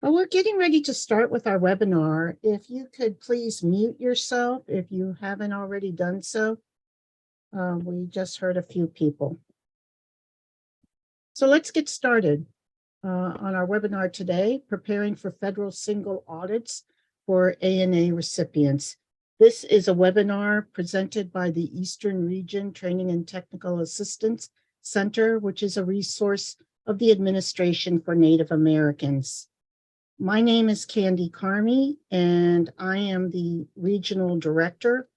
Well, we're getting ready to start with our webinar. If you could please mute yourself if you haven't already done so. We just heard a few people. So let's get started on our webinar today, preparing for federal single audits for ANA recipients. This is a webinar presented by the Eastern Region Training and Technical Assistance Center, which is a resource of the Administration for Native Americans. My name is Candy Carmi, and I am the Regional Director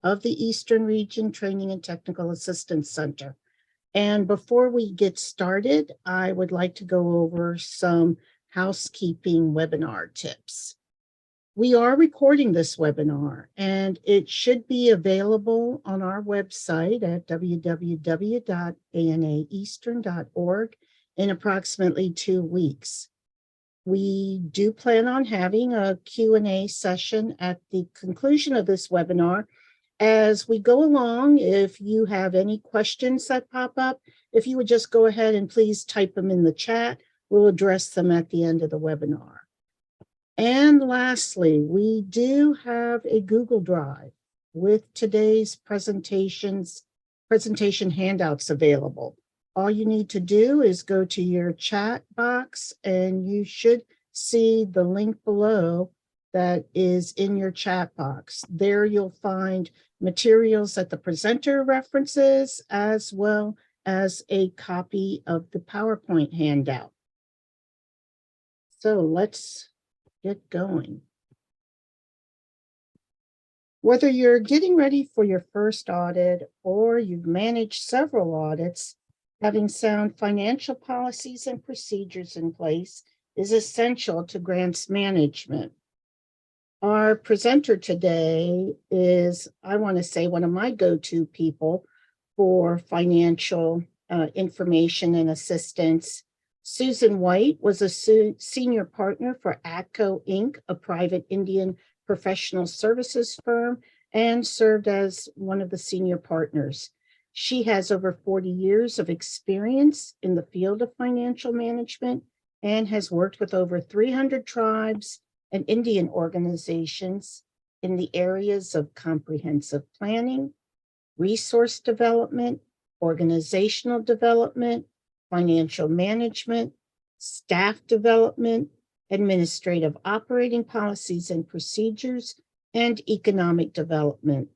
of the Eastern Region Training and Technical Assistance Center. And before we get started, I would like to go over some housekeeping webinar tips. We are recording this webinar, and it should be available on our website at www.anaeastern.org in approximately 2 weeks. We do plan on having a Q&A session at the conclusion of this webinar. As we go along, if you have any questions that pop up, if you would just go ahead and please type them in the chat, we'll address them at the end of the webinar. And lastly, we do have a Google Drive with today's presentation handouts available. All you need to do is go to your chat box and you should see the link below that is in your chat box. There you'll find materials that the presenter references, as well as a copy of the PowerPoint handout. So let's get going. Whether you're getting ready for your first audit or you've managed several audits, having sound financial policies and procedures in place is essential to grants management. Our presenter today is, I want to say, one of my go-to people for financial information and assistance. Susan White was a senior partner for ATCO Inc., a private Indian professional services firm, and served as one of the senior partners. She has over 40 years of experience in the field of financial management and has worked with over 300 tribes and Indian organizations in the areas of comprehensive planning, resource development, organizational development, financial management, staff development, administrative operating policies and procedures, and economic development.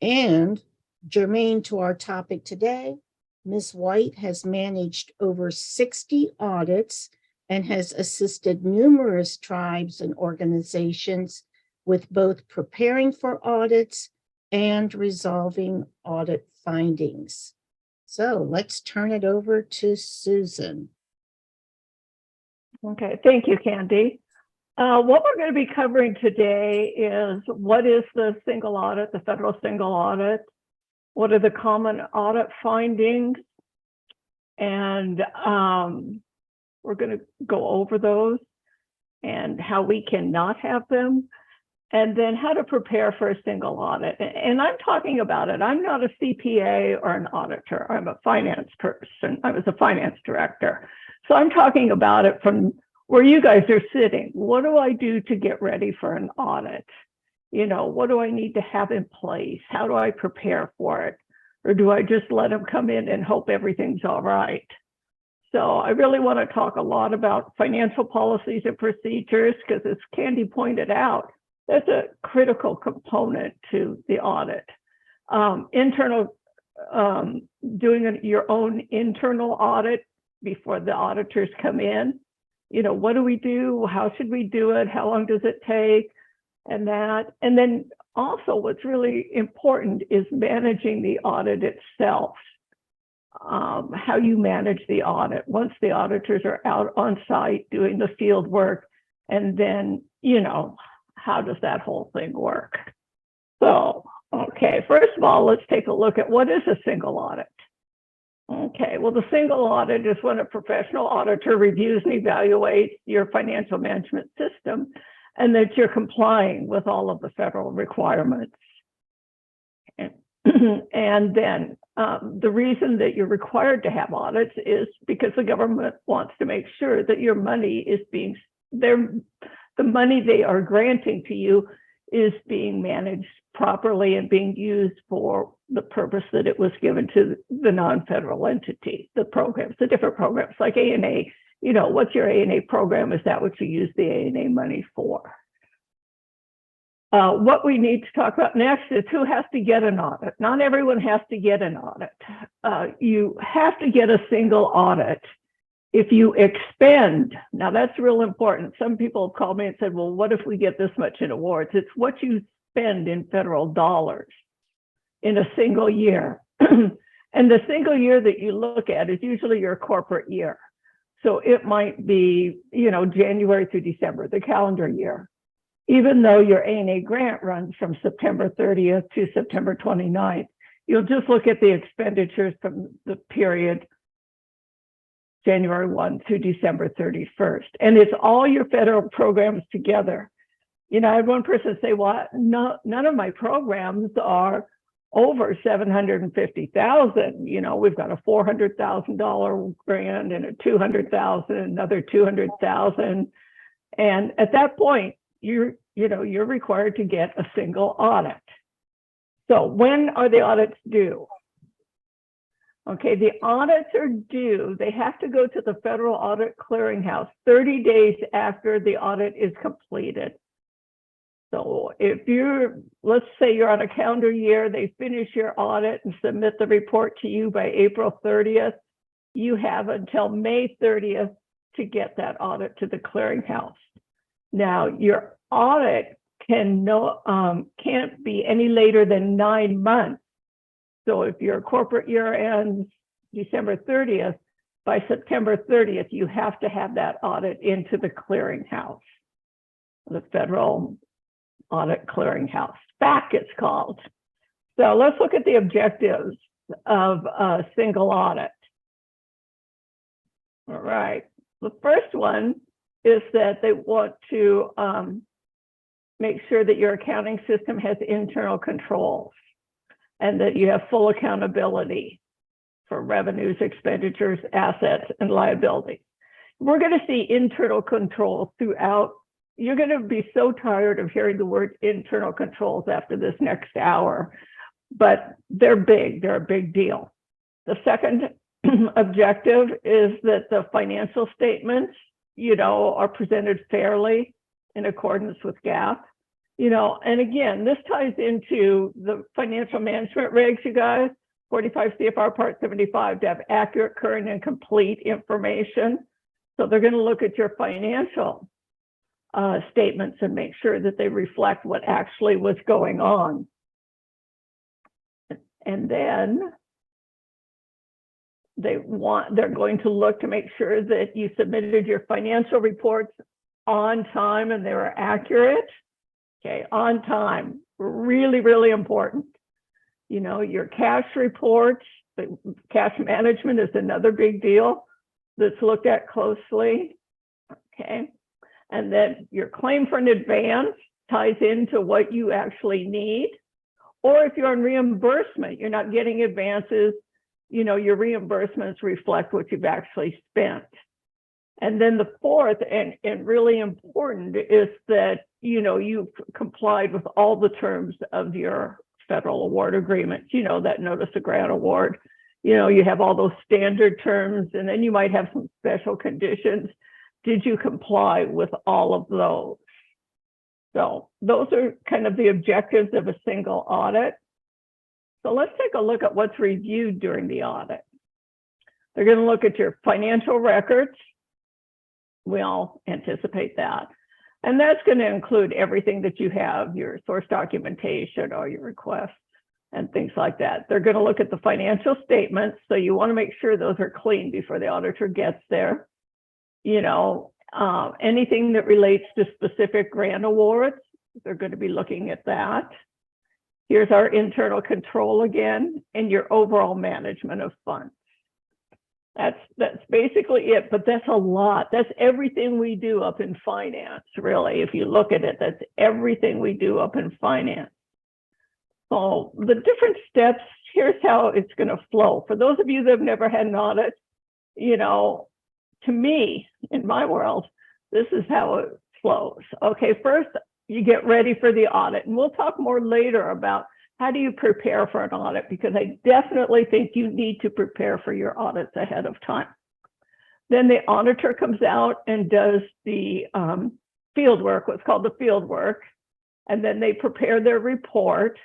And germane to our topic today, Ms. White has managed over 60 audits and has assisted numerous tribes and organizations with both preparing for audits and resolving audit findings. So let's turn it over to Susan. Okay, thank you, Candy. What we're going to be covering today is what is the single audit, the federal single audit, what are the common audit findings, and we're going to go over those and how we cannot have them, and then how to prepare for a single audit. And I'm talking about it. I'm not a CPA or an auditor. I'm a finance person. I was a finance director. So I'm talking about it from where you guys are sitting. What do I do to get ready for an audit? You know, what do I need to have in place? How do I prepare for it? Or do I just let them come in and hope everything's all right? So I really want to talk a lot about financial policies and procedures, because as Candy pointed out, that's a critical component to the audit. Doing your own internal audit before the auditors come in. You know, what do we do? How should we do it? How long does it take? And that. And then also what's really important is managing the audit itself. How you manage the audit once the auditors are out on site doing the field work, and then, you know, how does that whole thing work? So, okay, first of all, let's take a look at what is a single audit. Okay, well, the single audit is when a professional auditor reviews and evaluates your financial management system and that you're complying with all of the federal requirements. And then the reason that you're required to have audits is because the government wants to make sure that your money is being the money they are granting to you is being managed properly and being used for the purpose that it was given to the non-federal entity, the programs, the different programs like A&A. You know, what's your A&A program? Is that what you use the A&A money for? What we need to talk about next is who has to get an audit. Not everyone has to get an audit. You have to get a single audit if you expend. Now that's real important. Some people have called me and said, well, what if we get this much in awards? It's what you spend in federal dollars in a single year. And the single year that you look at is usually your corporate year. So it might be, you know, January through December, the calendar year. Even though your A&A grant runs from September 30th to September 29th, you'll just look at the expenditures from the period January 1 to December 31st. And it's all your federal programs together. You know, I had one person say, well, no, none of my programs are over 750,000. You know, we've got a $400,000 grant and a 200,000, another 200,000. And at that point, you're required to get a single audit. So when are the audits due? Okay, the audits are due. They have to go to the Federal Audit Clearinghouse 30 days after the audit is completed. So if let's say you're on a calendar year, they finish your audit and submit the report to you by April 30th, you have until May 30th to get that audit to the clearinghouse. Now, your audit can't be any later than 9 months. So if your corporate year ends December 30th, by September 30th, you have to have that audit into the clearinghouse, the Federal Audit Clearinghouse. FAC it's called. So let's look at the objectives of a single audit. All right. The first one is that they want to make sure that your accounting system has internal controls and that you have full accountability for revenues, expenditures, assets, and liabilities. We're going to see internal controls throughout. You're going to be so tired of hearing the word internal controls after this next hour, but they're big. They're a big deal. The second objective is that the financial statements, are presented fairly in accordance with GAAP. And again, this ties into the financial management regs, you guys, 45 CFR Part 75, to have accurate, current, and complete information. So they're going to look at your financial statements and make sure that they reflect what actually was going on. And then they're going to look to make sure that you submitted your financial reports on time and they were accurate. Okay, on time, really, really important. Your cash reports, the cash management is another big deal that's looked at closely. Okay, and then your claim for an advance ties into what you actually need. Or if you're on reimbursement, you're not getting advances, your reimbursements reflect what you've actually spent. And then the fourth and really important is that, you've complied with all the terms of your federal award agreement, that notice of grant award. You have all those standard terms, and then you might have some special conditions. Did you comply with all of those? So those are kind of the objectives of a single audit. So let's take a look at what's reviewed during the audit. They're going to look at your financial records. We all anticipate that. And that's going to include everything that you have, your source documentation or your requests and things like that. They're going to look at the financial statements. So you want to make sure those are clean before the auditor gets there. Anything that relates to specific grant awards, they're going to be looking at that. Here's our internal control again, and your overall management of funds. That's basically it, but that's a lot. That's everything we do up in finance, really. If you look at it, that's everything we do up in finance. So the different steps, here's how it's going to flow. For those of you that have never had an audit, to me, in my world, this is how it flows. Okay, first you get ready for the audit, and we'll talk more later about how do you prepare for an audit, because I definitely think you need to prepare for your audits ahead of time. Then the auditor comes out and does the field work, what's called the field work, and then they prepare their report.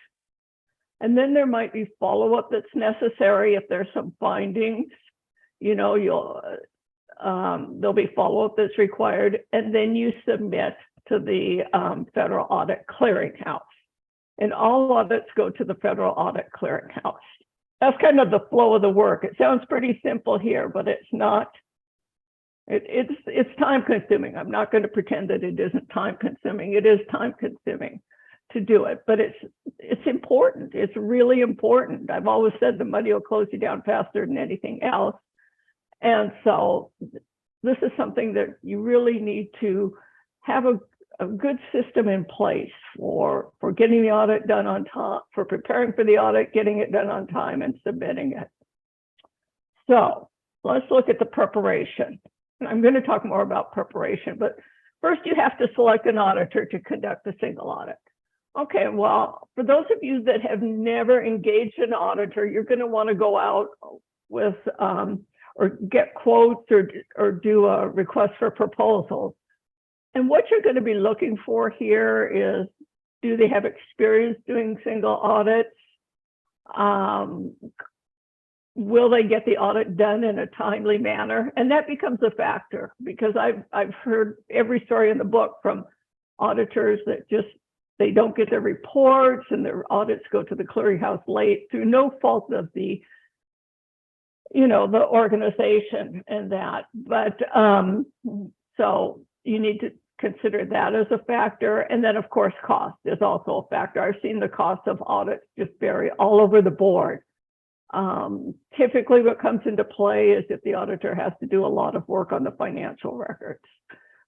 And then there might be follow-up that's necessary if there's some findings. You know, there'll be follow-up that's required, and then you submit to the Federal Audit Clearinghouse. And all audits go to the Federal Audit Clearinghouse. That's kind of the flow of the work. It sounds pretty simple here, but it's not. It's time consuming. I'm not going to pretend that it isn't time consuming. It is time consuming to do it, but it's important. It's really important. I've always said the money will close you down faster than anything else. And so this is something that you really need to have a good system in place for getting the audit done on time, for preparing for the audit, getting it done on time, and submitting it. So let's look at the preparation. I'm going to talk more about preparation, but first you have to select an auditor to conduct a single audit. Okay, well, for those of you that have never engaged an auditor, you're going to want to go out with or get quotes or do a request for proposals. And what you're going to be looking for here is, do they have experience doing single audits? Will they get the audit done in a timely manner? And that becomes a factor, because I've heard every story in the book from auditors that just, they don't get their reports and their audits go to the clearinghouse late through no fault of the, you know, the organization and that. But so you need to consider that as a factor. And then of course, cost is also a factor. I've seen the cost of audits just vary all over the board. Typically what comes into play is if the auditor has to do a lot of work on the financial records.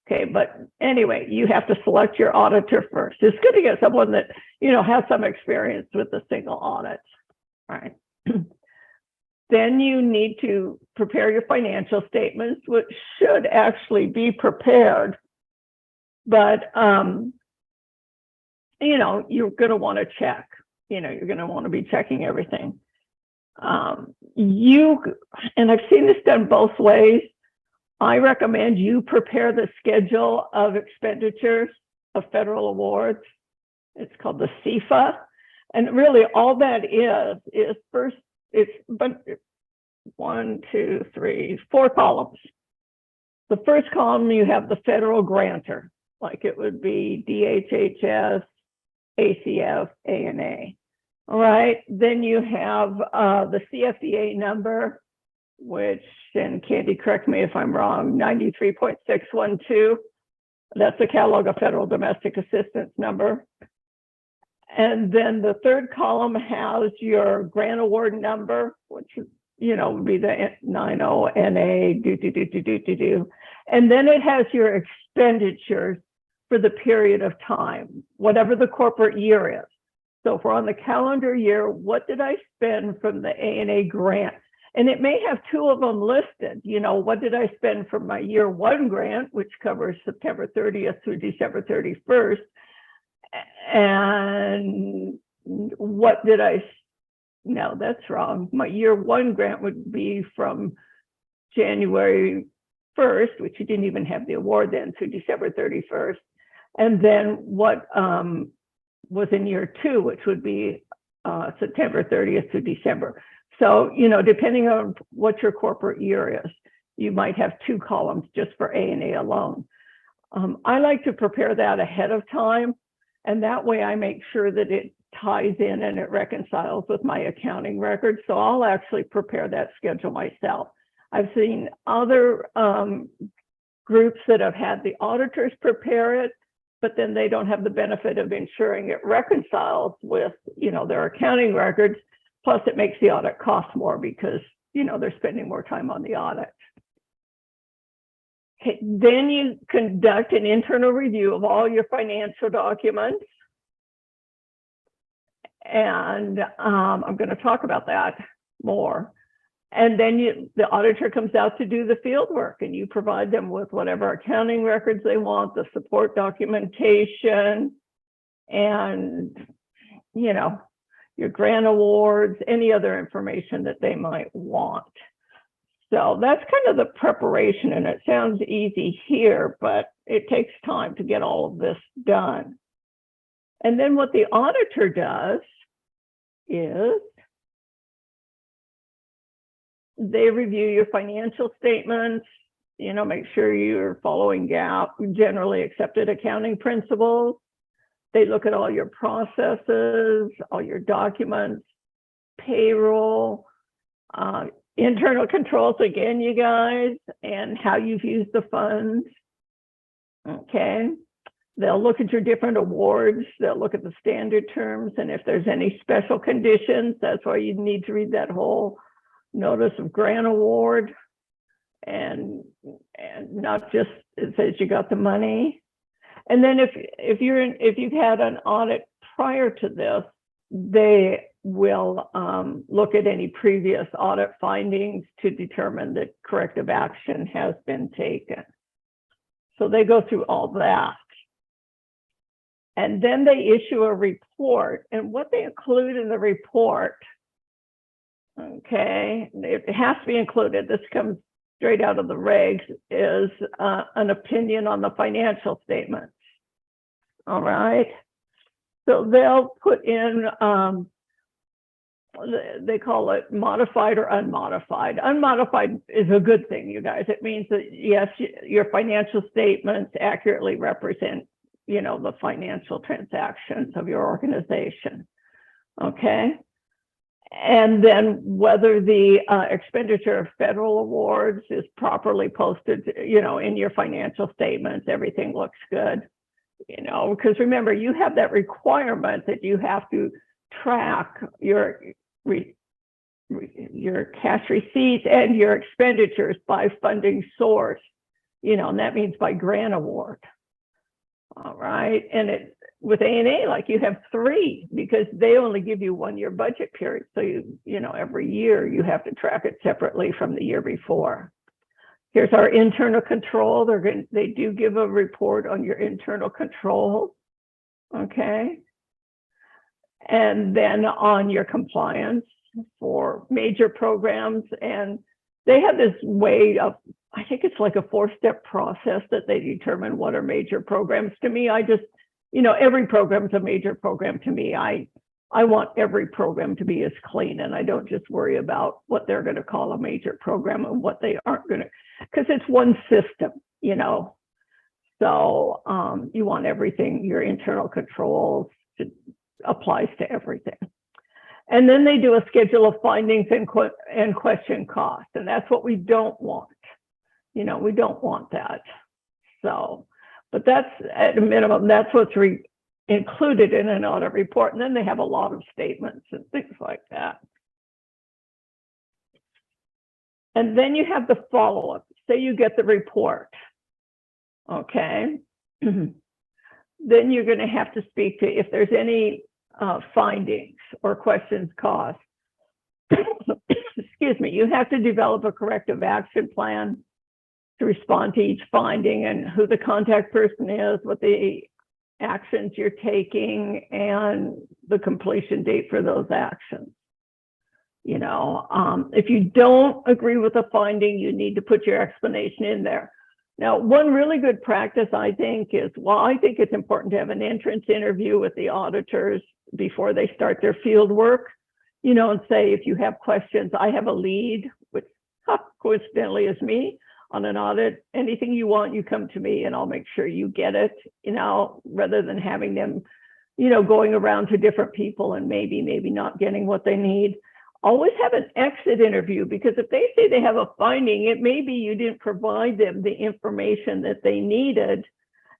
Okay, but anyway, you have to select your auditor first. It's good to get someone that, you know, has some experience with the single audits, right? Then you need to prepare your financial statements, which should actually be prepared, but you know, you're going to want to check. You know, you're going to want to be checking everything. And I've seen this done both ways. I recommend you prepare the schedule of expenditures of federal awards. It's called the CFA. And really all that is first, it's 1, 2, 3, 4 columns. The first column, you have the federal grantor, like it would be DHHS, ACF, ANA. All right, then you have the CFDA number, which, and Candy, correct me if I'm wrong, 93.612. That's the Catalog of Federal Domestic Assistance number. And then the third column has your grant award number, which, you know, would be the 90NA, And then it has your expenditures for the period of time, whatever the corporate year is. So if we're on the calendar year, what did I spend from the ANA grant? And it may have 2 of them listed. You know, what did I spend from my year 1 grant, which covers September 30th through December 31st? And what did no, that's wrong. My year 1 grant would be from January 1st, which you didn't even have the award then, through December 31st. And then what was in year 2, which would be September 30th to December. So, you know, depending on what your corporate year is, you might have 2 columns just for ANA alone. I like to prepare that ahead of time, and that way I make sure that it ties in and it reconciles with my accounting records. So I'll actually prepare that schedule myself. I've seen other groups that have had the auditors prepare it, but then they don't have the benefit of ensuring it reconciles with, you know, their accounting records. Plus it makes the audit cost more because, you know, they're spending more time on the audit. Okay, then you conduct an internal review of all your financial documents. And I'm going to talk about that more. And then the auditor comes out to do the field work, and you provide them with whatever accounting records they want, the support documentation, and, you know, your grant awards, any other information that they might want. So that's kind of the preparation, and it sounds easy here, but it takes time to get all of this done. And then what the auditor does is they review your financial statements, you know, make sure you're following GAAP, generally accepted accounting principles. They look at all your processes, all your documents, payroll, internal controls, again, you guys, and how you've used the funds. Okay. They'll look at your different awards. They'll look at the standard terms. And if there's any special conditions, that's why you need to read that whole notice of grant award, and not just it says you got the money. And then if you've had an audit prior to this, they will look at any previous audit findings to determine that corrective action has been taken. So they go through all that. And then they issue a report, and what they include in the report, okay, it has to be included, this comes straight out of the regs, is an opinion on the financial statements. All right, so they'll put in, they call it modified or unmodified. Unmodified is a good thing, you guys. It means that, yes, your financial statements accurately represent, you know, the financial transactions of your organization. Okay. And then whether the expenditure of federal awards is properly posted, you know, in your financial statements, everything looks good, you know, because remember, you have that requirement that you have to track your cash receipts and your expenditures by funding source, you know, and that means by grant award. All right. And with A&A, like, you have 3 because they only give you 1-year budget period. So you know, every year you have to track it separately from the year before. Here's our internal control. They do give a report on your internal control. Okay. And then on your compliance for major programs. And they have this way of, I think it's like a 4-step process that they determine what are major programs. To me, I just, you know, every program is a major program to me. I want every program to be as clean, and I don't just worry about what they're going to call a major program and what they aren't going to, because it's one system, you know. So you want everything, your internal controls applies to everything. And then they do a schedule of findings and question costs, and that's what we don't want. You know, we don't want that. So, but that's at a minimum, that's what's included in an audit report. And then they have a lot of statements and things like that. And then you have the follow-up. Say you get the report, okay? Then you're going to have to speak to, if there's any findings or questions caused, excuse me, you have to develop a corrective action plan to respond to each finding, and who the contact person is, what the actions you're taking, and the completion date for those actions. You know, if you don't agree with a finding, you need to put your explanation in there. Now, one really good practice, I think, is, well, I think it's important to have an entrance interview with the auditors before they start their field work, you know, and say, if you have questions, I have a lead, which coincidentally is me, on an audit. Anything you want, you come to me and I'll make sure you get it, you know, rather than having them, you know, going around to different people and maybe not getting what they need. Always have an exit interview, because if they say they have a finding, it may be you didn't provide them the information that they needed,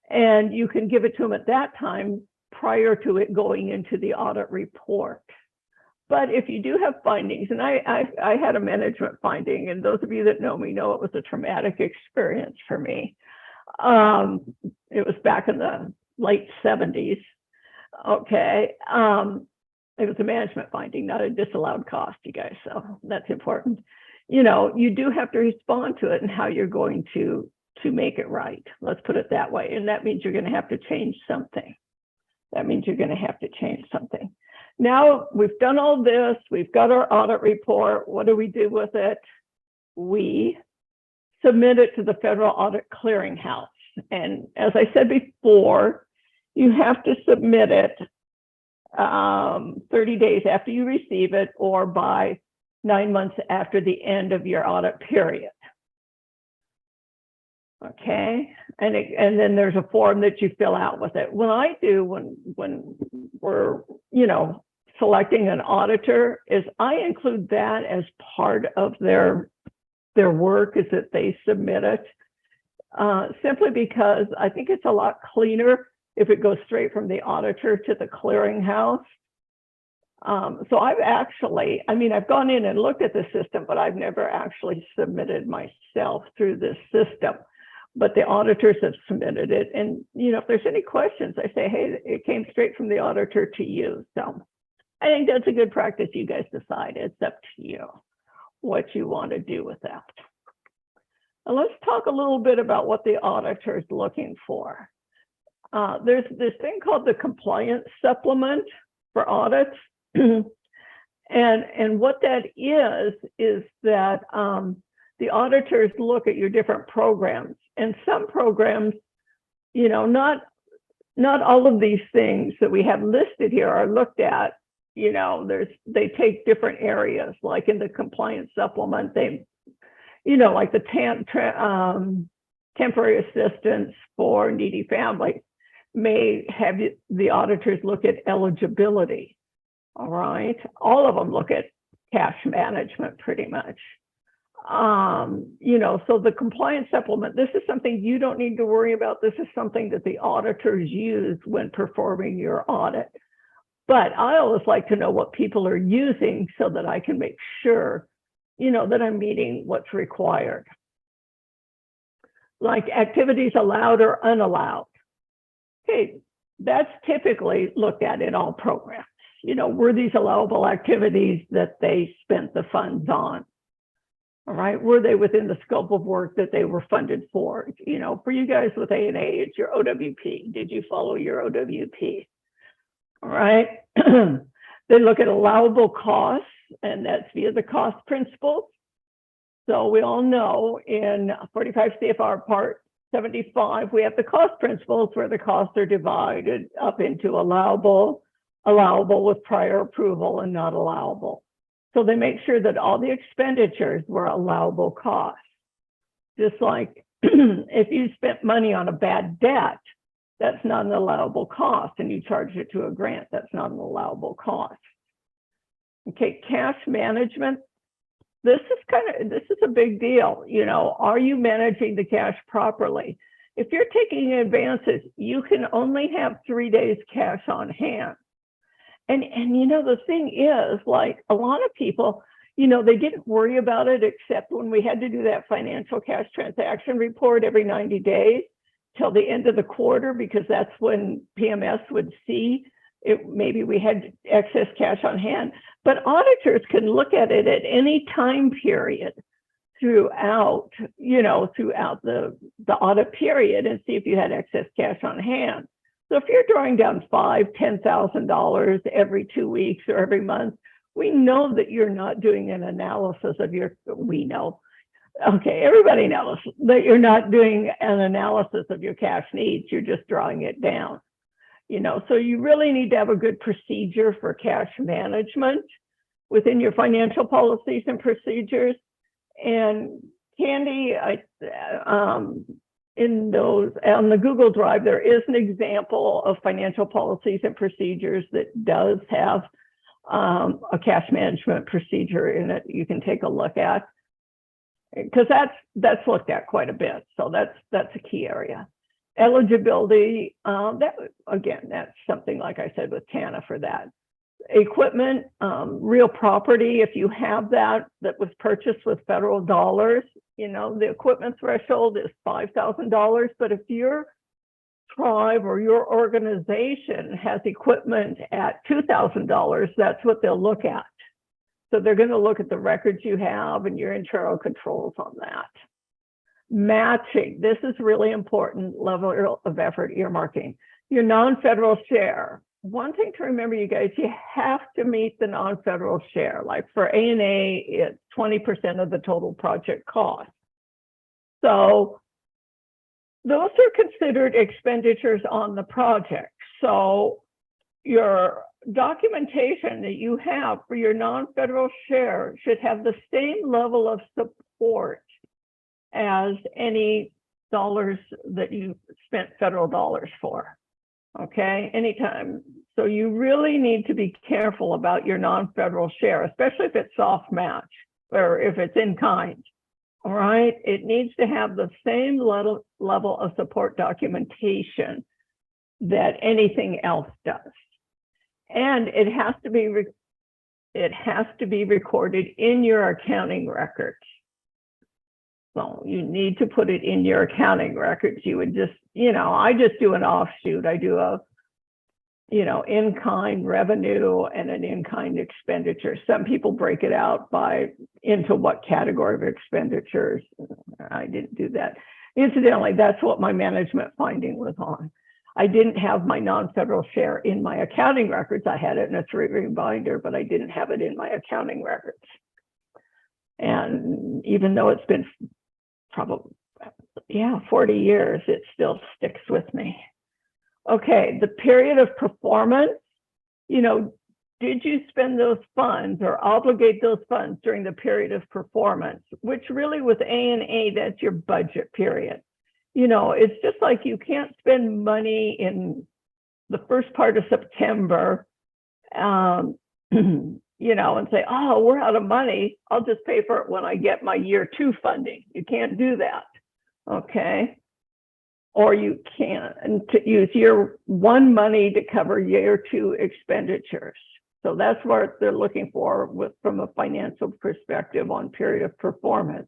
and you can give it to them at that time prior to it going into the audit report. But if you do have findings, and I had a management finding, and those of you that know me know it was a traumatic experience for me. It was back in the late 70s. Okay. It was a management finding, not a disallowed cost, you guys. So that's important. you do have to respond to it and how you're going to make it right. Let's put it that way. And that means you're going to have to change something. Now we've done all this. We've got our audit report. What do we do with it? We submit it to the Federal Audit Clearinghouse. And as I said before, you have to submit it 30 days after you receive it or by 9 months after the end of your audit period. Okay, and then there's a form that you fill out with it. What I do when we're selecting an auditor is I include that as part of their work, is that they submit it, simply because I think it's a lot cleaner if it goes straight from the auditor to the clearinghouse. So I've gone in and looked at the system, but I've never actually submitted myself through this system. But the auditors have submitted it. And, if there's any questions, I say, hey, it came straight from the auditor to you. So I think that's a good practice. You guys decide. It's up to you what you want to do with that. Now let's talk a little bit about what the auditor is looking for. There's this thing called the Compliance Supplement for audits. And what that is that the auditors look at your different programs, and some programs, not all of these things that we have listed here are looked at. They take different areas, like in the Compliance Supplement, they, like the temporary assistance for needy families may have the auditors look at eligibility. All right, all of them look at cash management pretty much. So the Compliance Supplement, this is something you don't need to worry about. This is something that the auditors use when performing your audit. But I always like to know what people are using so that I can make sure, that I'm meeting what's required. Like activities allowed or unallowed. Okay, that's typically looked at in all programs. Were these allowable activities that they spent the funds on? All right, were they within the scope of work that they were funded for? For you guys with A&A, it's your OWP. Did you follow your OWP? All right, they look at allowable costs, and that's via the cost principles. So we all know in 45 CFR Part 75, we have the cost principles where the costs are divided up into allowable with prior approval, and not allowable. So they make sure that all the expenditures were allowable costs. Just like if you spent money on a bad debt, that's not an allowable cost, and you charged it to a grant, that's not an allowable cost. Okay, cash management. This is a big deal. Are you managing the cash properly? If you're taking advances, you can only have 3 days cash on hand. And the thing is, like, a lot of people, they didn't worry about it except when we had to do that financial cash transaction report every 90 days till the end of the quarter, because that's when PMS would see it. Maybe we had excess cash on hand, but auditors can look at it at any time period throughout the audit period and see if you had excess cash on hand. So if you're drawing down $5,000, $10,000 every 2 weeks or every month, we know that you're not doing an analysis of everybody knows that you're not doing an analysis of your cash needs. You're just drawing it down. So you really need to have a good procedure for cash management within your financial policies and procedures. And Candy, in those on the Google Drive, there is an example of financial policies and procedures that does have a cash management procedure in it. You can take a look at, because that's looked at quite a bit. So that's a key area. Eligibility, that's something, like I said, with TANA for that. Equipment, real property, if you have that was purchased with federal dollars, the equipment threshold is $5,000. But if your tribe or your organization has equipment at $2,000, that's what they'll look at. So they're going to look at the records you have and your internal controls on that. Matching, this is really important, level of effort earmarking. Your non-federal share. One thing to remember, you guys, you have to meet the non-federal share. Like for A&A, it's 20% of the total project cost. So those are considered expenditures on the project. So your documentation that you have for your non-federal share should have the same level of support as any dollars that you spent federal dollars for. Okay, anytime. So you really need to be careful about your non-federal share, especially if it's soft match or if it's in kind. All right, it needs to have the same level of support documentation that anything else does. And it has to be recorded in your accounting records. So you need to put it in your accounting records. You would just, I just do an offshoot. I do a, in-kind revenue and an in-kind expenditure. Some people break it out into what category of expenditures. I didn't do that. Incidentally, that's what my management finding was on. I didn't have my non-federal share in my accounting records. I had it in a 3-ring binder, but I didn't have it in my accounting records. And even though it's been probably, 40 years, it still sticks with me. Okay, the period of performance, did you spend those funds or obligate those funds during the period of performance, which really with A&A, that's your budget period. It's just like you can't spend money in the first part of September, and say, oh, we're out of money. I'll just pay for it when I get my year 2 funding. You can't do that, okay? Or you can't use year 1 money to cover year 2 expenditures. So that's what they're looking for from a financial perspective on period of performance.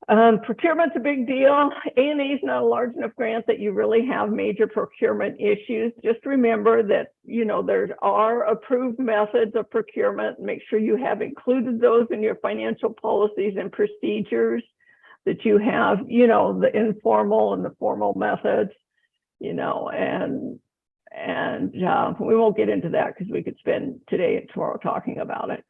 Procurement's a big deal. A&A is not a large enough grant that you really have major procurement issues. Just remember that, there are approved methods of procurement. Make sure you have included those in your financial policies and procedures, that you have, the informal and the formal methods, and we won't get into that because we could spend today and tomorrow talking about it.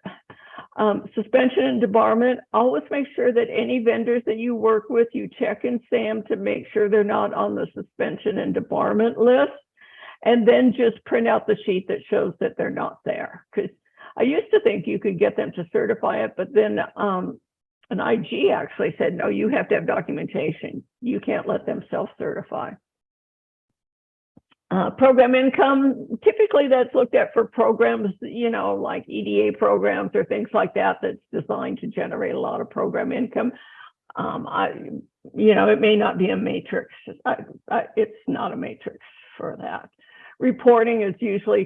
Suspension and debarment, always make sure that any vendors that you work with, you check in SAM to make sure they're not on the suspension and debarment list, and then just print out the sheet that shows that they're not there. Because I used to think you could get them to certify it, but then an IG actually said, no, you have to have documentation. You can't let them self-certify. Program income, typically that's looked at for programs, like EDA programs or things like that, that's designed to generate a lot of program income. It may not be a matrix. It's not a matrix for that. Reporting is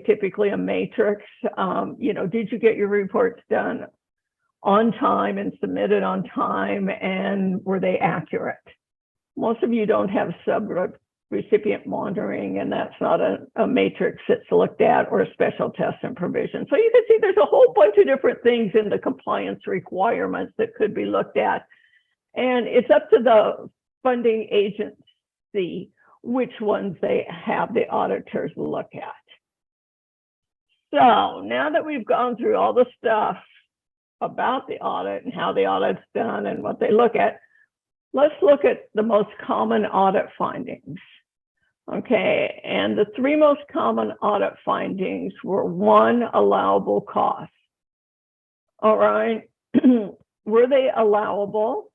typically a matrix. Did you get your reports done on time and submitted on time, and were they accurate? Most of you don't have recipient monitoring, and that's not a matrix that's looked at, or a special test and provision. So you can see there's a whole bunch of different things in the compliance requirements that could be looked at. And it's up to the funding agency which ones they have the auditors look at. So now that we've gone through all the stuff about the audit and how the audit's done and what they look at, let's look at the most common audit findings. Okay, and the 3 most common audit findings were: 1, allowable costs. All right, were they allowable?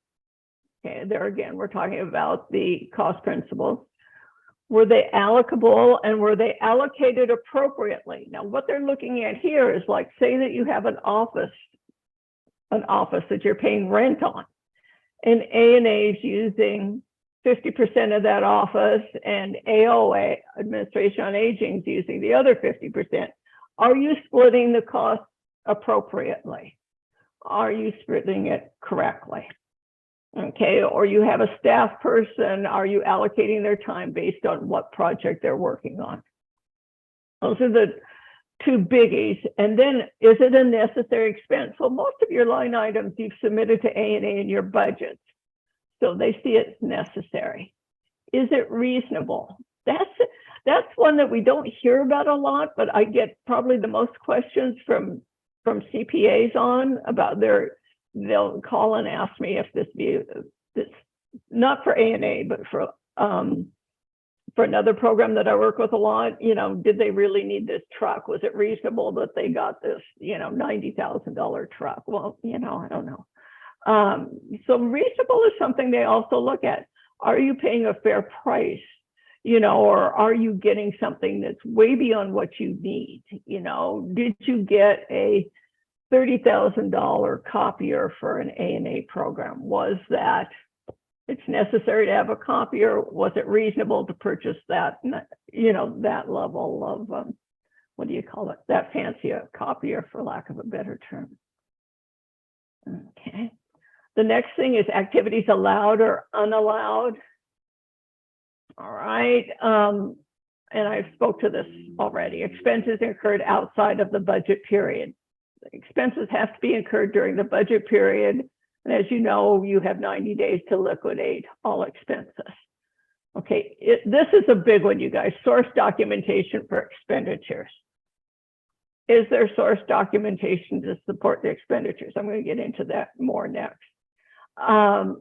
Okay, there again, we're talking about the cost principles. Were they allocable, and were they allocated appropriately? Now, what they're looking at here is, like, say that you have an office that you're paying rent on, and A&A is using 50% of that office, and AOA, Administration on Aging, is using the other 50%. Are you splitting the cost appropriately? Are you splitting it correctly? Okay, or you have a staff person, are you allocating their time based on what project they're working on? Those are two biggies. And then, is it a necessary expense? Well, most of your line items you've submitted to A&A in your budgets, so they see it's necessary. Is it reasonable? That's one that we don't hear about a lot, but I get probably the most questions from CPAs on about they'll call and ask me if this not for A&A, but for another program that I work with a lot, did they really need this truck? Was it reasonable that they got this, $90,000 truck? Well, I don't know. So reasonable is something they also look at. Are you paying a fair price? Or are you getting something that's way beyond what you need? Did you get a $30,000 copier for an A&A program? Was that it's necessary to have a copier? Was it reasonable to purchase that, that level of, what do you call it? That fancy a copier, for lack of a better term. Okay. The next thing is activities allowed or unallowed. All right. And I spoke to this already. Expenses incurred outside of the budget period. Expenses have to be incurred during the budget period. And as you know, you have 90 days to liquidate all expenses. Okay, this is a big one, you guys. Source documentation for expenditures. Is there source documentation to support the expenditures? I'm going to get into that more next. And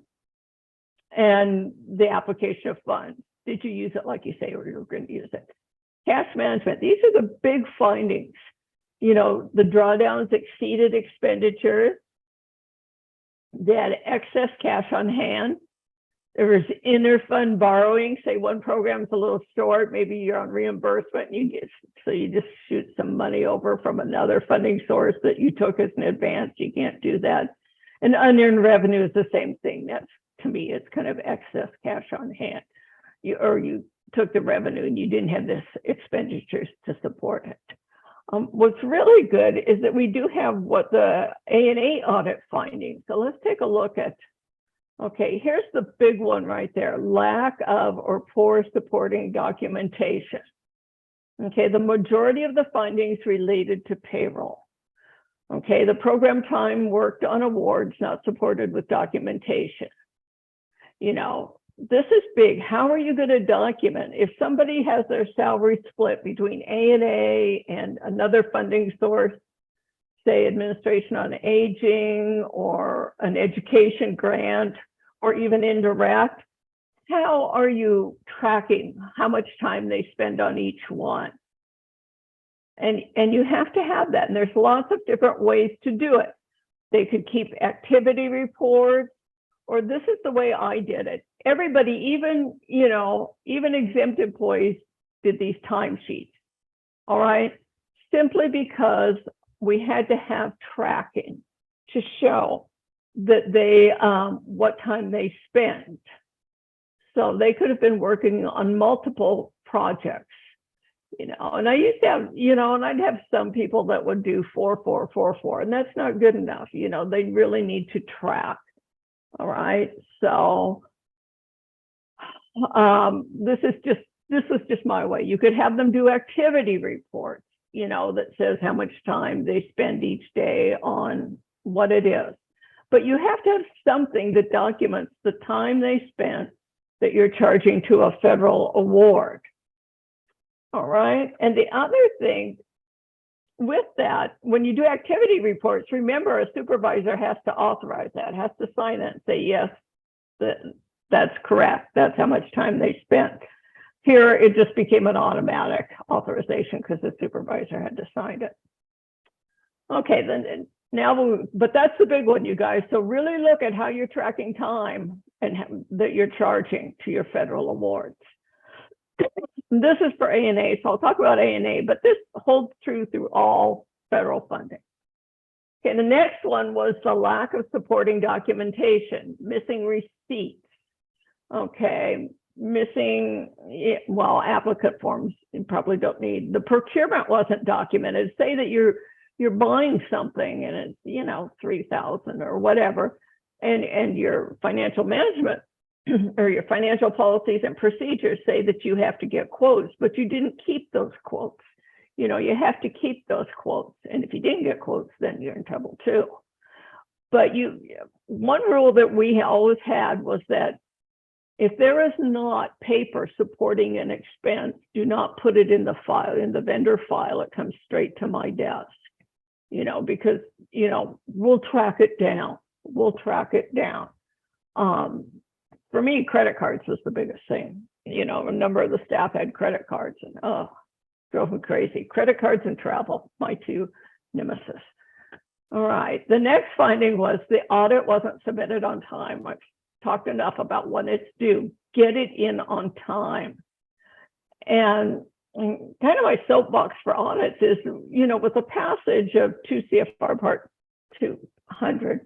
the application of funds. Did you use it like you say, or you're going to use it? Cash management. These are the big findings. The drawdowns exceeded expenditures. They had excess cash on hand. There was interfund borrowing. Say one program's a little short, maybe you're on reimbursement, and you just shoot some money over from another funding source that you took as an advance. You can't do that. And unearned revenue is the same thing. That's, to me, it's kind of excess cash on hand. You took the revenue and you didn't have this expenditures to support it. What's really good is that we do have what the A&A audit findings. So let's take a look at, okay, here's the big one right there, lack of or poor supporting documentation. Okay, the majority of the findings related to payroll. Okay, the program time worked on awards not supported with documentation. This is big. How are you going to document? If somebody has their salary split between A&A and another funding source, say administration on aging or an education grant or even indirect, how are you tracking how much time they spend on each one? And you have to have that. And there's lots of different ways to do it. They could keep activity reports, or this is the way I did it. Everybody, even exempt employees did these timesheets, all right? Simply because we had to have tracking to show that they, what time they spend. So they could have been working on multiple projects, and I used to have, and I'd have some people that would do 4, 4, 4, 4, and that's not good enough. They really need to track, all right? So this was just my way. You could have them do activity reports, that says how much time they spend each day on what it is. But you have to have something that documents the time they spent that you're charging to a federal award. All right. And the other thing with that, when you do activity reports, remember a supervisor has to authorize that, has to sign it and say, yes, that's correct. That's how much time they spent. Here, it just became an automatic authorization because the supervisor had to sign it. Okay, then now, but that's the big one, you guys. So really look at how you're tracking time and that you're charging to your federal awards. This is for A&A, so I'll talk about A&A, but this holds true through all federal funding. Okay, the next one was the lack of supporting documentation, missing receipts. Okay, missing, well, applicant forms you probably don't need. The procurement wasn't documented. Say that you're buying something and it's, $3,000 or whatever, and your financial management or your financial policies and procedures say that you have to get quotes, but you didn't keep those quotes. you have to keep those quotes. And if you didn't get quotes, then you're in trouble too. But one rule that we always had was that if there is not paper supporting an expense, do not put it in the file, in the vendor file. It comes straight to my desk, because, we'll track it down. We'll track it down. For me, credit cards was the biggest thing. A number of the staff had credit cards and drove me crazy. Credit cards and travel, my two nemesis. All right, the next finding was the audit wasn't submitted on time. I've talked enough about when it's due. Get it in on time. And kind of my soapbox for audits is, with the passage of 2 CFR Part 200,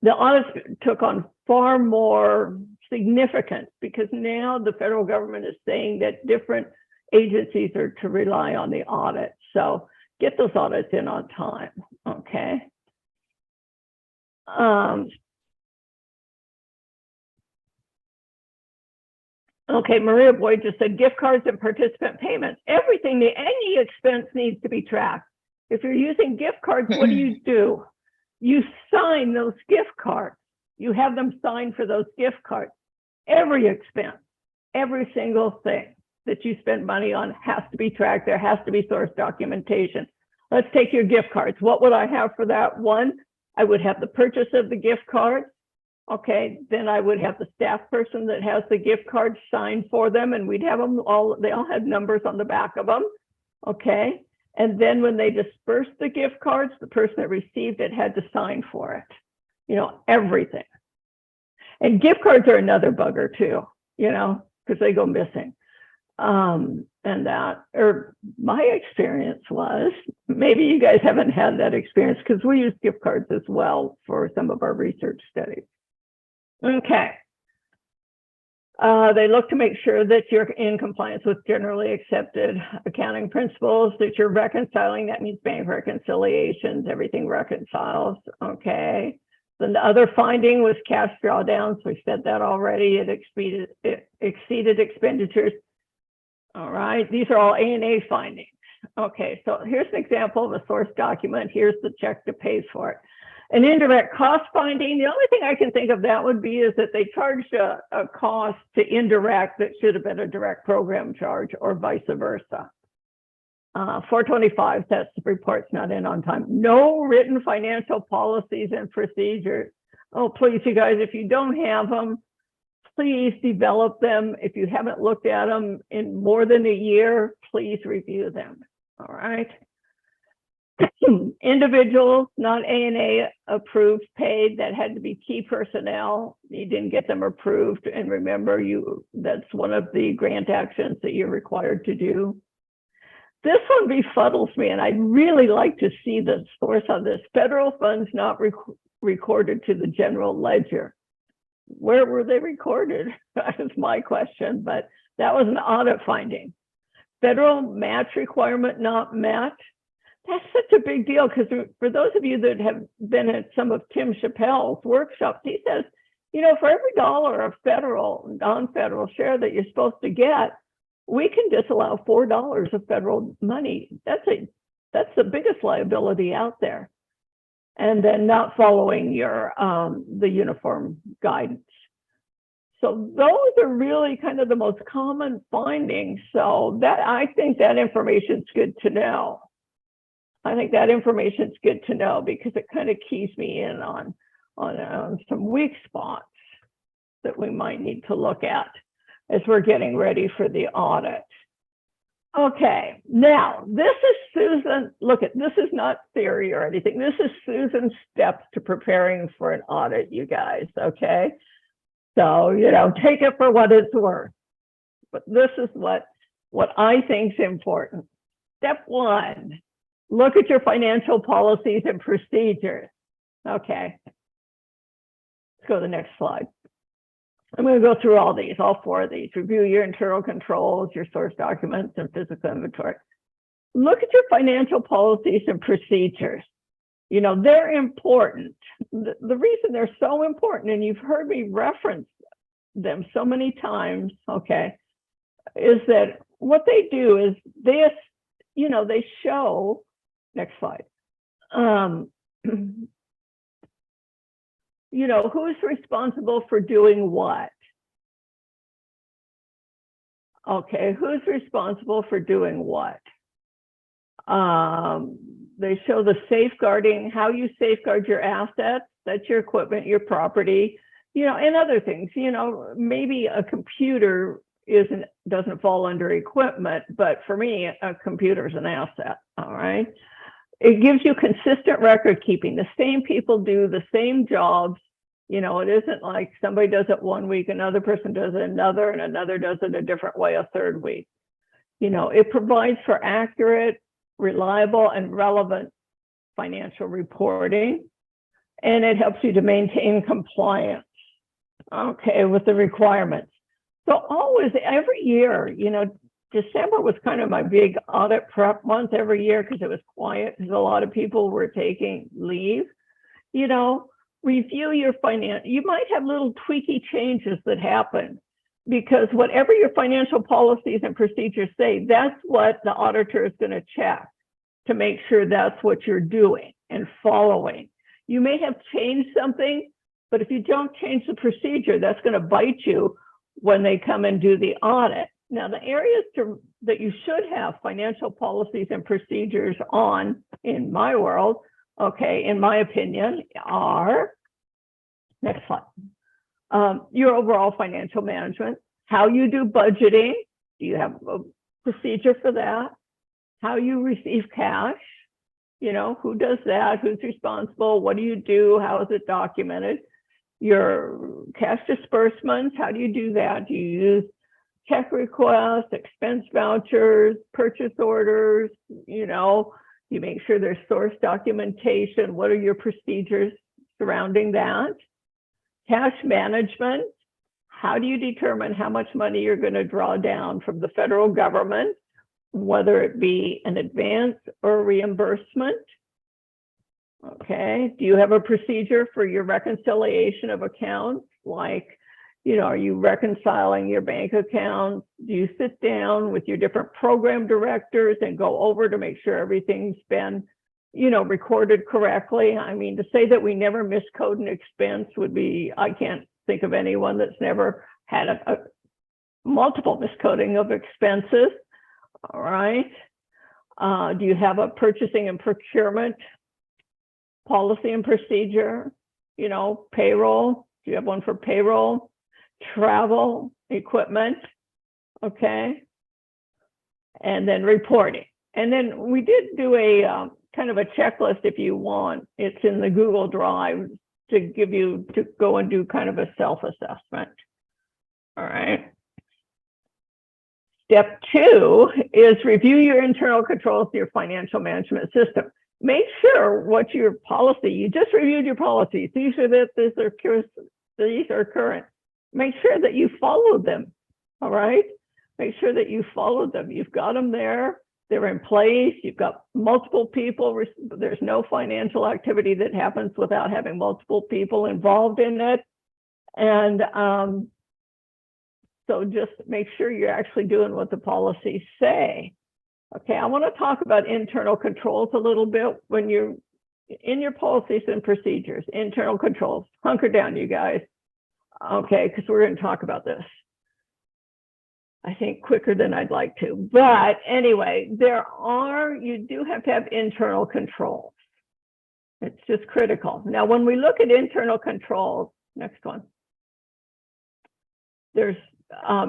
the audits took on far more significance because now the federal government is saying that different agencies are to rely on the audit. So get those audits in on time, okay? Okay, Maria Boyd just said gift cards and participant payments. Everything, any expense needs to be tracked. If you're using gift cards, what do? You sign those gift cards. You have them signed for those gift cards. Every expense, every single thing that you spend money on has to be tracked. There has to be source documentation. Let's take your gift cards. What would I have for that? One, I would have the purchase of the gift card. Okay, then I would have the staff person that has the gift card signed for them, and we'd have them all, they all had numbers on the back of them. Okay, and then when they dispersed the gift cards, the person that received it had to sign for it. Everything. And gift cards are another bugger too, because they go missing. And that, or my experience was, maybe you guys haven't had that experience because we use gift cards as well for some of our research studies. Okay. They look to make sure that you're in compliance with generally accepted accounting principles, that you're reconciling. That means bank reconciliations, everything reconciles. Okay. Then the other finding was cash drawdowns. We said that already. It exceeded expenditures. All right. These are all A&A findings. Okay. So here's an example of a source document. Here's the check to pay for it. An indirect cost finding, the only thing I can think of that would be is that they charged a cost to indirect that should have been a direct program charge or vice versa. 425, that's the report's not in on time. No written financial policies and procedures. Oh, please, you guys, if you don't have them, please develop them. If you haven't looked at them in more than a year, please review them, all right? Individuals, not A&A approved, paid, that had to be key personnel. You didn't get them approved. And remember, that's one of the grant actions that you're required to do. This one befuddles me, and I'd really like to see the source on this. Federal funds not recorded to the general ledger. Where were they recorded? That is my question, but that was an audit finding. Federal match requirement not met. That's such a big deal because for those of you that have been at some of Tim Chappelle's workshops, he says, for every dollar of federal, non-federal share that you're supposed to get, we can disallow $4 of federal money. That's the biggest liability out there. And then not following your the uniform guidance. So those are really kind of the most common findings. So I think that information's good to know. I think that information's good to know because it kind of keys me in on some weak spots that we might need to look at as we're getting ready for the audit. Okay, now this is Susan. Look, this is not theory or anything. This is Susan's steps to preparing for an audit, you guys, okay? So, take it for what it's worth. But this is what I think is important. Step one, look at your financial policies and procedures. Okay, let's go to the next slide. I'm going to go through all 4 of these. Review your internal controls, your source documents, and physical inventory. Look at your financial policies and procedures. They're important. The reason they're so important, and you've heard me reference them so many times, okay, is that what they do is they show, next slide, who's responsible for doing what? Okay, who's responsible for doing what? They show the safeguarding, how you safeguard your assets, that's your equipment, your property, and other things. Maybe a computer doesn't fall under equipment, but for me, a computer is an asset, all right? It gives you consistent record keeping. The same people do the same jobs. It isn't like somebody does it one week, another person does it another, and another does it a different way a third week. It provides for accurate, reliable, and relevant financial reporting, and it helps you to maintain compliance, okay, with the requirements. So always, every year, December was kind of my big audit prep month every year because it was quiet because a lot of people were taking leave. Review your finance. You might have little tweaky changes that happen because whatever your financial policies and procedures say, that's what the auditor is going to check to make sure that's what you're doing and following. You may have changed something, but if you don't change the procedure, that's going to bite you when they come and do the audit. Now, the areas that you should have financial policies and procedures on, in my world, okay, in my opinion, are, next slide, your overall financial management, how you do budgeting, do you have a procedure for that? How you receive cash, who does that, who's responsible, what do you do, how is it documented? Your cash disbursements, how do you do that? Do you use check requests, expense vouchers, purchase orders, you make sure there's source documentation. What are your procedures surrounding that? Cash management, how do you determine how much money you're going to draw down from the federal government, whether it be an advance or a reimbursement? Okay, do you have a procedure for your reconciliation of accounts? Like, are you reconciling your bank accounts? Do you sit down with your different program directors and go over to make sure everything's been, recorded correctly? I mean, to say that we never miscode an expense would be, I can't think of anyone that's never had a multiple miscoding of expenses. All right. Do you have a purchasing and procurement policy and procedure? Payroll. Do you have one for payroll? Travel, equipment, okay, and then reporting. And then we did do a kind of a checklist if you want. It's in the Google Drive to give you to go and do kind of a self-assessment. All right. Step 2 is review your internal controls to your financial management system. Make sure what your policy, you just reviewed your policies. These are current. Make sure that you follow them, all right? Make sure that you follow them. You've got them there. They're in place. You've got multiple people. There's no financial activity that happens without having multiple people involved in it. And so just make sure you're actually doing what the policies say. Okay, I want to talk about internal controls a little bit when you're in your policies and procedures. Internal controls. Hunker down, you guys. Okay, because we're going to talk about this, I think, quicker than I'd like to. But anyway, you do have to have internal controls. It's just critical. Now, when we look at internal controls, next one, there's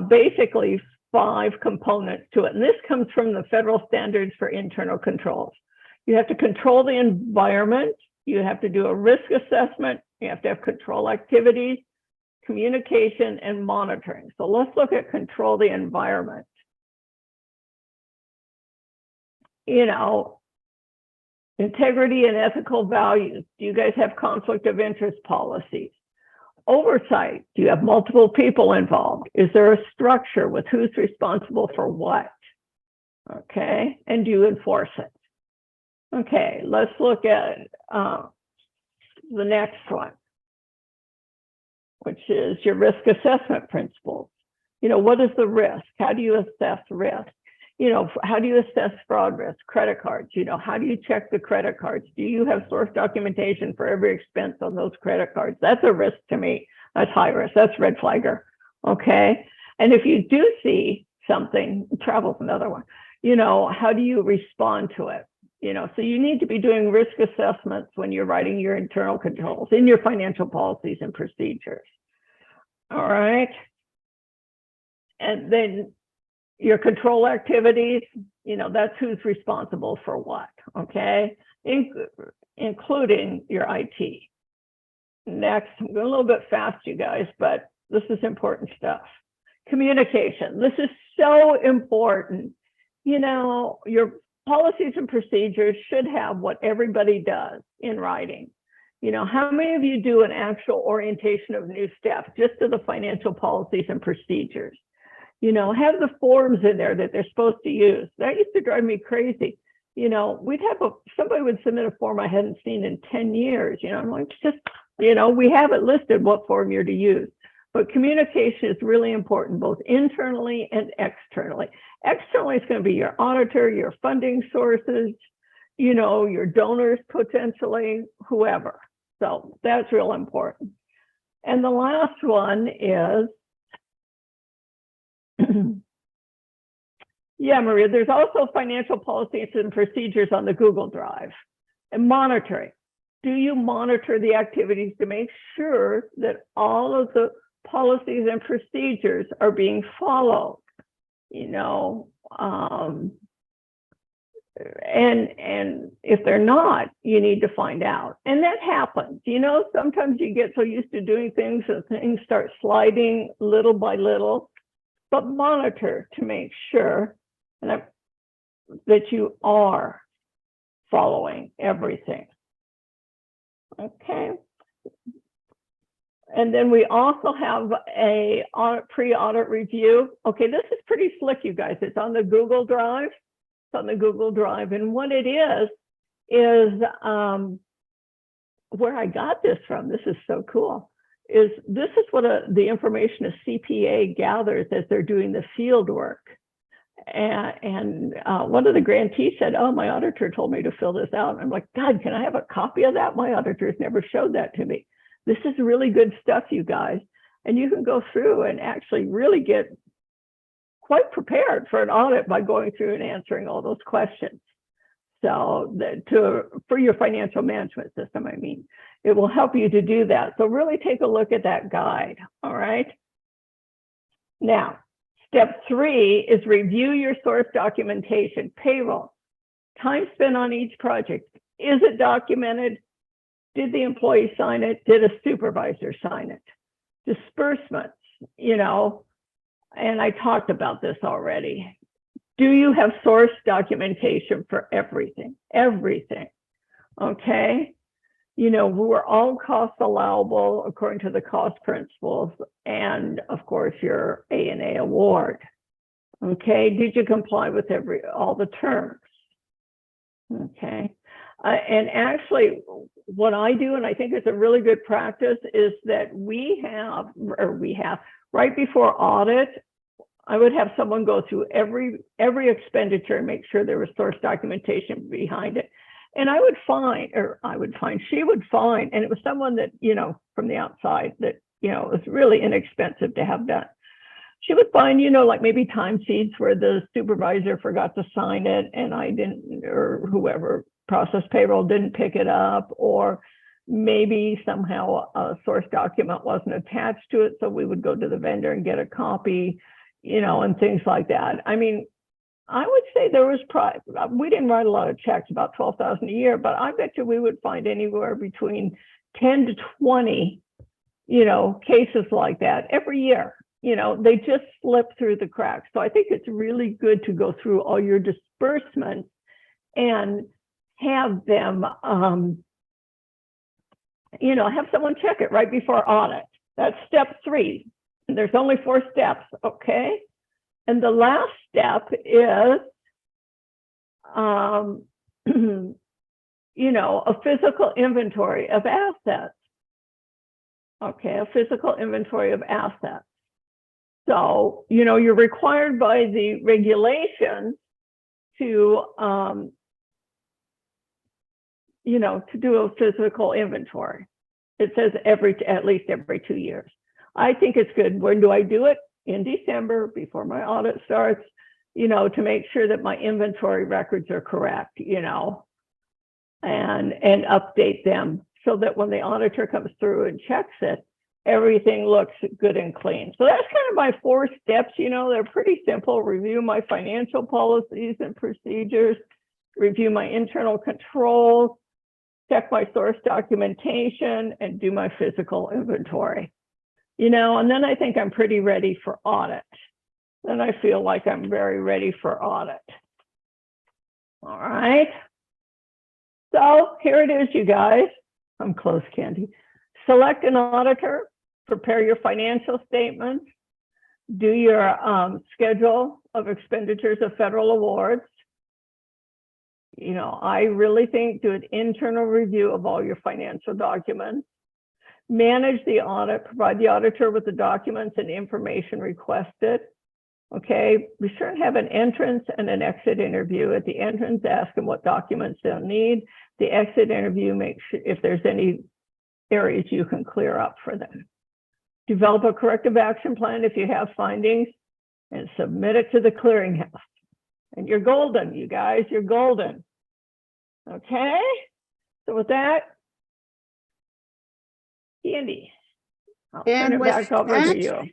basically 5 components to it. And this comes from the federal standards for internal controls. You have to control the environment. You have to do a risk assessment. You have to have control activities, communication, and monitoring. So let's look at control the environment. Integrity and ethical values. Do you guys have conflict of interest policies? Oversight. Do you have multiple people involved? Is there a structure with who's responsible for what? Okay, and do you enforce it? Okay, let's look at the next one, which is your risk assessment principles. What is the risk? How do you assess risk? You know, how do you assess fraud risk? Credit cards, you know, how do you check the credit cards? Do you have source documentation for every expense on those credit cards? That's a risk to me. That's high risk. That's red flagger. Okay. And if you do see something, travel's another one, you know, how do you respond to it? You know, so you need to be doing risk assessments when you're writing your internal controls in your financial policies and procedures. All right. And then your control activities, you know, that's who's responsible for what, okay? Including your IT. Next, I'm going a little bit fast, you guys, but this is important stuff. Communication. This is so important. You know, your policies and procedures should have what everybody does in writing. You know, how many of you do an actual orientation of new staff just to the financial policies and procedures? You know, have the forms in there that they're supposed to use. That used to drive me crazy. You know, we'd have somebody would submit a form I hadn't seen in 10 years. You know, I'm like, just, you know, we have it listed what form you're to use. But communication is really important, both internally and externally. Externally, it's going to be your auditor, your funding sources, you know, your donors potentially, whoever. So that's real important. And the last one is, yeah, Maria, there's also financial policies and procedures on the Google Drive. And monitoring. Do you monitor the activities to make sure that all of the policies and procedures are being followed? You know, and if they're not, you need to find out. And that happens. You know, sometimes you get so used to doing things that things start sliding little by little. But monitor to make sure that you are following everything. Okay. And then we also have a pre-audit review. Okay, this is pretty slick, you guys. It's on the Google Drive. It's on the Google Drive. And what it is where I got this from. This is so cool. This is what the information a CPA gathers as they're doing the field work. And one of the grantees said, oh, my auditor told me to fill this out. And I'm like, God, can I have a copy of that? My auditor's never showed that to me. This is really good stuff, you guys. And you can go through and actually really get quite prepared for an audit by going through and answering all those questions. So for your financial management system, I mean, it will help you to do that. So really take a look at that guide, all right? Now, step 3 is review your source documentation, payroll, time spent on each project. Is it documented? Did the employee sign it? Did a supervisor sign it? Disbursements, you know, and I talked about this already. Do you have source documentation for everything? Everything, okay? You know, we're all cost allowable according to the cost principles and, of course, your A&A award. Okay, did you comply with all the terms? Okay, and actually, what I do, and I think it's a really good practice, is that we have right before audit, I would have someone go through every expenditure and make sure there was source documentation behind it. And she would find, and it was someone that, you know, from the outside that, you know, it was really inexpensive to have done. She would find, you know, like maybe time sheets where the supervisor forgot to sign it and I didn't, or whoever processed payroll didn't pick it up, or maybe somehow a source document wasn't attached to it. So we would go to the vendor and get a copy, you know, and things like that. I mean, I would say there was we didn't write a lot of checks, about 12,000 a year, but I bet you we would find anywhere between 10 to 20, you know, cases like that every year. You know, they just slip through the cracks. So I think it's really good to go through all your disbursements and have them, you know, have someone check it right before audit. That's step 3. There's only 4 steps, okay? And the last step is, you know, a physical inventory of assets. Okay, a physical inventory of assets. So, you know, you're required by the regulations to, to do a physical inventory. It says at least every 2 years. I think it's good. When do I do it? In December, before my audit starts, to make sure that my inventory records are correct, and update them so that when the auditor comes through and checks it, everything looks good and clean. So that's kind of my 4 steps. They're pretty simple. Review my financial policies and procedures, review my internal controls, check my source documentation, and do my physical inventory. And then I think I'm pretty ready for audit. Then I feel like I'm very ready for audit. All right. So here it is, you guys. I'm close, Candy. Select an auditor, prepare your financial statements, do your schedule of expenditures of federal awards. I really think do an internal review of all your financial documents. Manage the audit, provide the auditor with the documents and information requested. Okay, be sure and have an entrance and an exit interview. At the entrance, ask them what documents they'll need. The exit interview, make sure if there's any areas you can clear up for them. Develop a corrective action plan if you have findings and submit it to the clearinghouse. And you're golden, you guys, you're golden. Okay, so with that, Candy, I'll turn it back over to you.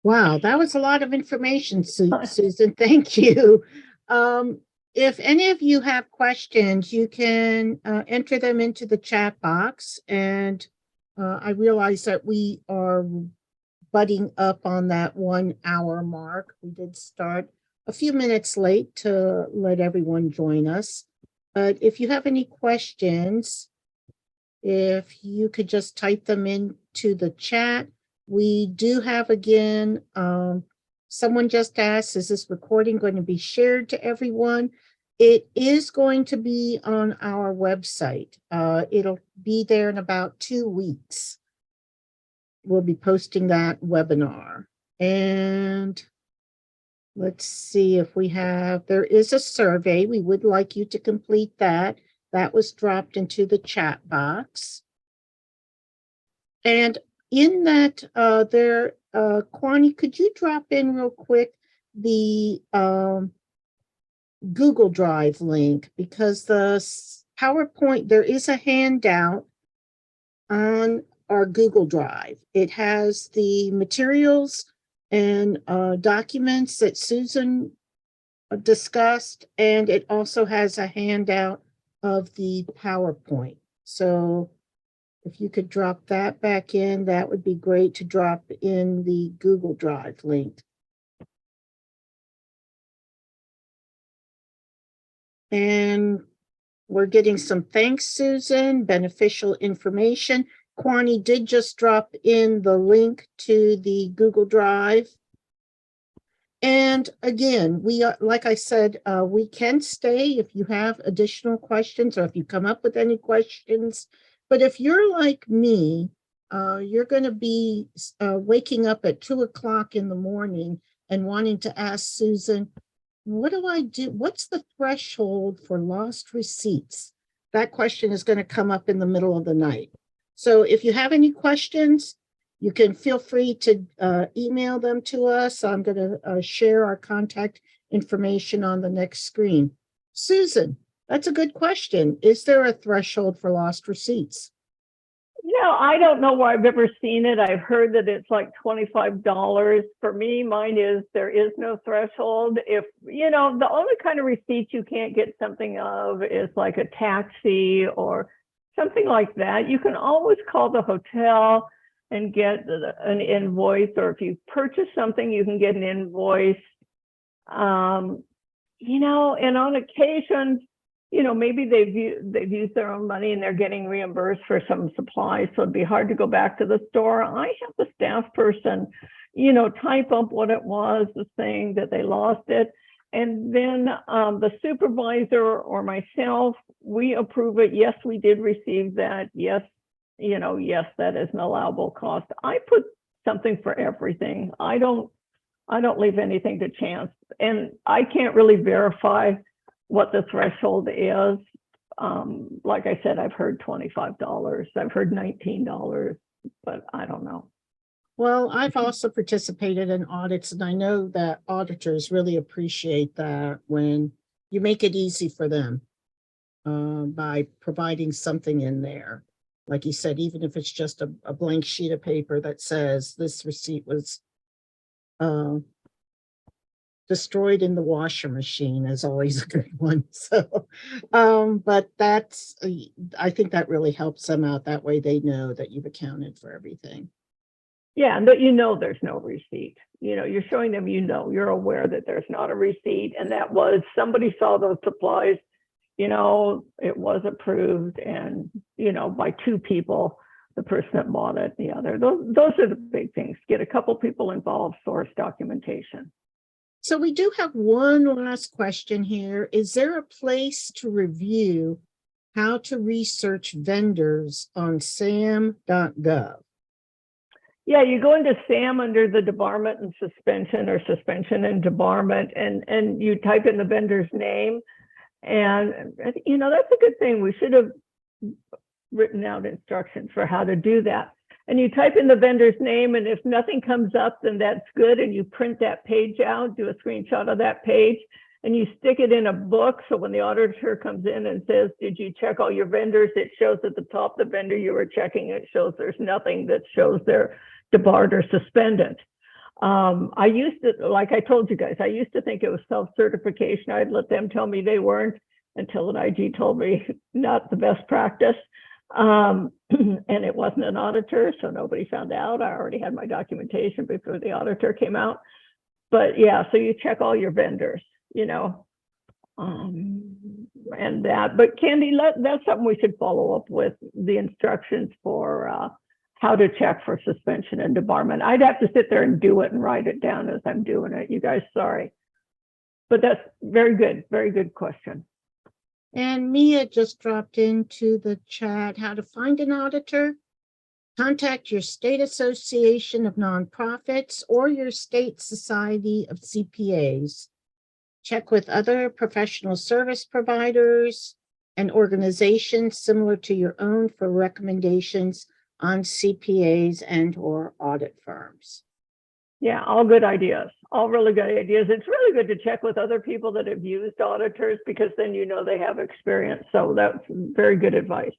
Wow, that was a lot of information, Susan. Thank you. If any of you have questions, you can enter them into the chat box. And I realize that we are butting up on that 1 hour mark. We did start a few minutes late to let everyone join us. But if you have any questions, if you could just type them into the chat. We do have, again, someone just asked, is this recording going to be shared to everyone? It is going to be on our website. It'll be there in about 2 weeks. We'll be posting that webinar. And let's see if we have, there is a survey. We would like you to complete that. That was dropped into the chat box. And in that, Kwani, could you drop in real quick the Google Drive link? Because the PowerPoint, there is a handout on our Google Drive. It has the materials and documents that Susan discussed, and it also has a handout of the PowerPoint. So if you could drop that back in, that would be great to drop in the Google Drive link. And we're getting some thanks, Susan, beneficial information. Kwani did just drop in the link to the Google Drive. And again, we are, like I said, we can stay if you have additional questions or if you come up with any questions. But if you're like me, you're going to be waking up at 2 o'clock in the morning and wanting to ask Susan, what do I do? What's the threshold for lost receipts? That question is going to come up in the middle of the night. So if you have any questions, you can feel free to email them to us. I'm going to share our contact information on the next screen. Susan, that's a good question. Is there a threshold for lost receipts? I don't know where I've ever seen it. I've heard that it's like $25. For me, mine is there is no threshold. If, the only kind of receipt you can't get something of is like a taxi or something like that. You can always call the hotel and get an invoice, or if you purchase something, you can get an invoice. And on occasion, maybe they've used their own money and they're getting reimbursed for some supplies, so it'd be hard to go back to the store. I have the staff person, type up what it was, the thing that they lost it, and then the supervisor or myself, we approve it. Yes, we did receive that. Yes, yes, that is an allowable cost. I put something for everything. I don't leave anything to chance, and I can't really verify. what the threshold is. Like I said, I've heard $25, I've heard $19, but I don't know. Well, I've also participated in audits, and I know that auditors really appreciate that when you make it easy for them by providing something in there. Like you said, even if it's just a blank sheet of paper that says this receipt was destroyed in the washer machine is always a good one. So, but that's, I think that really helps them out. That way they know that you've accounted for everything. Yeah, and that there's no receipt. You're showing them, you're aware that there's not a receipt, and that was somebody saw those supplies, it was approved, and by two people, the person that bought it, the other. Those are the big things. Get a couple people involved, source documentation. So we do have one last question here. Is there a place to review how to research vendors on sam.gov? Yeah, you go into SAM under the debarment and suspension, or suspension and debarment, and you type in the vendor's name. And, that's a good thing. We should have written out instructions for how to do that. And you type in the vendor's name, and if nothing comes up, then that's good. And you print that page out, do a screenshot of that page, and you stick it in a book. So when the auditor comes in and says, did you check all your vendors? It shows at the top the vendor you were checking. It shows there's nothing that shows they're debarred or suspended. I used to, like I told you guys, I used to think it was self-certification. I'd let them tell me they weren't, until an IG told me not the best practice. And it wasn't an auditor, so nobody found out. I already had my documentation before the auditor came out. But yeah, so you check all your vendors, and that. But Candy, that's something we should follow up with, the instructions for how to check for suspension and debarment. I'd have to sit there and do it and write it down as I'm doing it. You guys, sorry. But that's very good question. And Mia just dropped into the chat how to find an auditor. Contact your state association of nonprofits or your state society of CPAs. Check with other professional service providers and organizations similar to your own for recommendations on CPAs and/or audit firms. Yeah, all good ideas, all really good ideas. It's really good to check with other people that have used auditors, because then they have experience. So that's very good advice.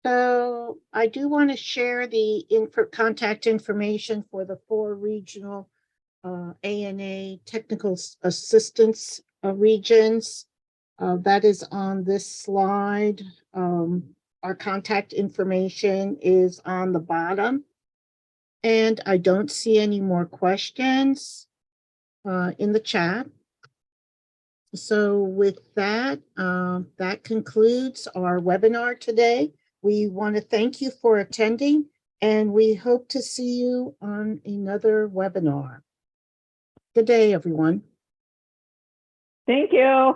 So I do want to share the contact information for the 4 regional ANA technical assistance regions. That is on this slide. Our contact information is on the bottom. And I don't see any more questions in the chat. So with that, that concludes our webinar today. We want to thank you for attending, and we hope to see you on another webinar. Good day, everyone. Thank you.